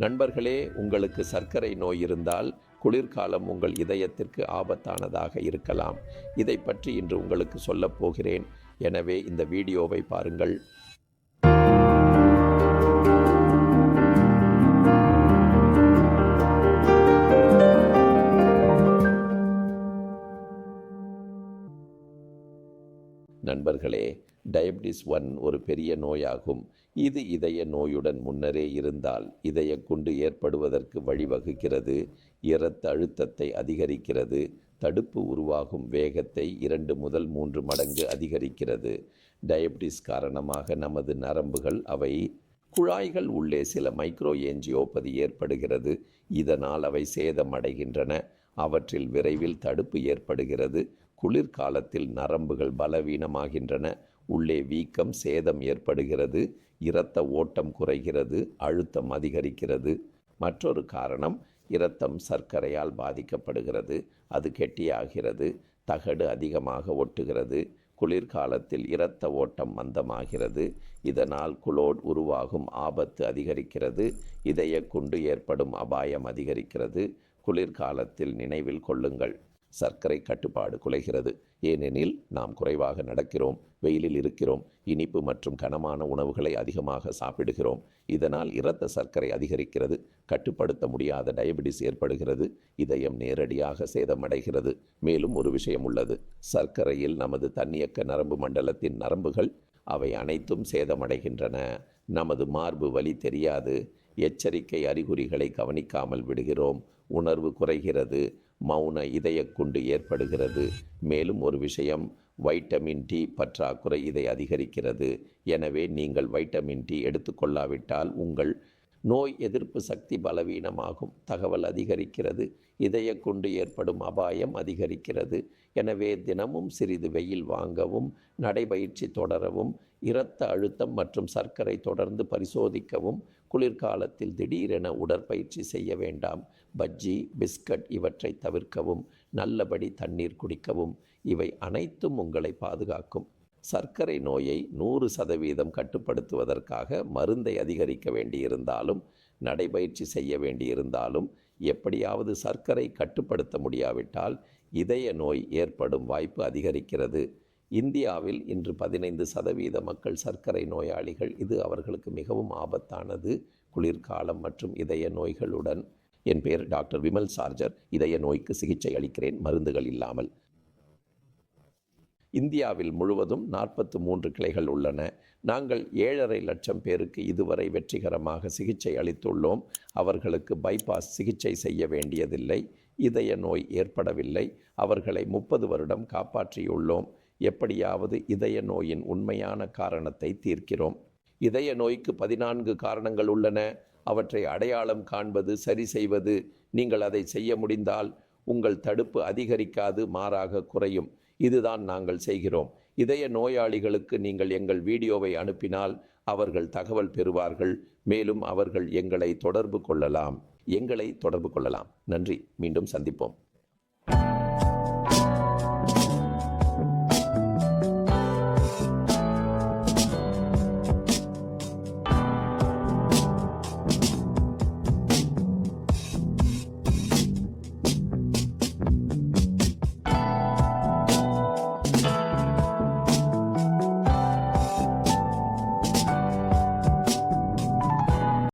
நண்பர்களே, உங்களுக்கு சர்க்கரை நோய் இருந்தால் குளிர்காலம் உங்கள் இதயத்திற்கு ஆபத்தானதாக இருக்கலாம். இதை பற்றி இன்று உங்களுக்கு சொல்லப் போகிறேன். எனவே இந்த வீடியோவை பாருங்கள். நண்பர்களே, டயபிட்டிஸ் 1 ஒரு பெரிய நோயாகும். இது இதய நோயுடன் முன்னரே இருந்தால் இதய குண்டு ஏற்படுவதற்கு வழிவகுக்கிறது. இரத்த அழுத்தத்தை அதிகரிக்கிறது. தடுப்பு உருவாகும் வேகத்தை 2 முதல் 3 மடங்கு அதிகரிக்கிறது. டயபிட்டிஸ் காரணமாக நமது நரம்புகள் குழாய்கள் உள்ளே சில மைக்ரோ ஏஞ்சியோபதி ஏற்படுகிறது. இதனால் அவை சேதமடைகின்றன. அவற்றில் விரைவில் தடுப்பு ஏற்படுகிறது. குளிர்காலத்தில் நரம்புகள் பலவீனமாகின்றன. உள்ளே வீக்கம், சேதம் ஏற்படுகிறது. இரத்த ஓட்டம் குறைகிறது. அழுத்தம் அதிகரிக்கிறது. மற்றொரு காரணம், இரத்தம் சர்க்கரையால் பாதிக்கப்படுகிறது. அது கெட்டியாகிறது. தகடு அதிகமாக ஒட்டுகிறது. குளிர்காலத்தில் இரத்த ஓட்டம் மந்தமாகிறது. இதனால் குளோட் உருவாகும் ஆபத்து அதிகரிக்கிறது. இதய குண்டு ஏற்படும் அபாயம் அதிகரிக்கிறது. குளிர்காலத்தில் நினைவில் கொள்ளுங்கள், சர்க்கரை கட்டுப்பாடு குலைகிறது. ஏனெனில் நாம் குறைவாக நடக்கிறோம், வெயிலில் இருக்கிறோம், இனிப்பு மற்றும் கனமான உணவுகளை அதிகமாக சாப்பிடுகிறோம். இதனால் இரத்த சர்க்கரை அதிகரிக்கிறது. கட்டுப்படுத்த முடியாத டயபிட்டிஸ் ஏற்படுகிறது. இதயம் நேரடியாக சேதமடைகிறது. மேலும் ஒரு விஷயம் உள்ளது. சர்க்கரையில் நமது தன்னியக்க நரம்பு மண்டலத்தின் நரம்புகள் அவை அனைத்தும் சேதமடைகின்றன. நமது மார்பு வலி தெரியாது. எச்சரிக்கை அறிகுறிகளை கவனிக்காமல் விடுகிறோம். உணர்வு குறைகிறது. மௌன இதயக்குண்டு ஏற்படுகிறது. மேலும் ஒரு விஷயம், வைட்டமின் டி பற்றாக்குறை இதை அதிகரிக்கிறது. எனவே நீங்கள் வைட்டமின் டி எடுத்துக்கொள்ளாவிட்டால் உங்கள் நோய் எதிர்ப்பு சக்தி பலவீனமாகும். தகவல் அதிகரிக்கிறது. இதயக்குண்டு ஏற்படும் அபாயம் அதிகரிக்கிறது. எனவே தினமும் சிறிது வெயில் வாங்கவும், நடைபயிற்சி தொடரவும், இரத்த அழுத்தம் மற்றும் சர்க்கரை தொடர்ந்து பரிசோதிக்கவும். குளிர்காலத்தில் திடீரென உடற்பயிற்சி செய்ய வேண்டாம். பஜ்ஜி, பிஸ்கட் இவற்றை தவிர்க்கவும். நல்லபடி தண்ணீர் குடிக்கவும். இவை அனைத்தும் உங்களை பாதுகாக்கும். சர்க்கரை நோயை 100% கட்டுப்படுத்துவதற்காக மருந்தை அதிகரிக்க வேண்டியிருந்தாலும், நடைபயிற்சி செய்ய வேண்டியிருந்தாலும், எப்படியாவது சர்க்கரை கட்டுப்படுத்த முடியாவிட்டால் இதய நோய் ஏற்படும் வாய்ப்பு அதிகரிக்கிறது. இந்தியாவில் இன்று 15% மக்கள் சர்க்கரை நோயாளிகள். இது அவர்களுக்கு மிகவும் ஆபத்தானது. குளிர்காலம் மற்றும் இதய நோய்களுடன். என் பெயர் டாக்டர் விமல் சார்ஜர். இதய நோய்க்கு சிகிச்சை அளிக்கிறேன், மருந்துகள் இல்லாமல். இந்தியாவில் முழுவதும் 43 கிளைகள் உள்ளன. நாங்கள் 7.5 லட்சம் பேருக்கு இதுவரை வெற்றிகரமாக சிகிச்சை அளித்துள்ளோம். அவர்களுக்கு பைபாஸ் சிகிச்சை செய்ய வேண்டியதில்லை. இதய நோய் ஏற்படவில்லை. அவர்களை 30 வருடம் காப்பாற்றியுள்ளோம். எப்படியாவது இதய நோயின் உண்மையான காரணத்தை தீர்க்கிறோம். இதய நோய்க்கு 14 காரணங்கள் உள்ளன. அவற்றை அடையாளம் காண்பது, சரி செய்வது. நீங்கள் அதை செய்ய முடிந்தால் உங்கள் தடுப்பு அதிகரிக்காது, மாறாக குறையும். இதுதான் நாங்கள் செய்கிறோம். இதய நோயாளிகளுக்கு நீங்கள் எங்கள் வீடியோவை அனுப்பினால் அவர்கள் தகவல் பெறுவார்கள். மேலும் அவர்கள் எங்களை தொடர்பு கொள்ளலாம். நன்றி. மீண்டும் சந்திப்போம்.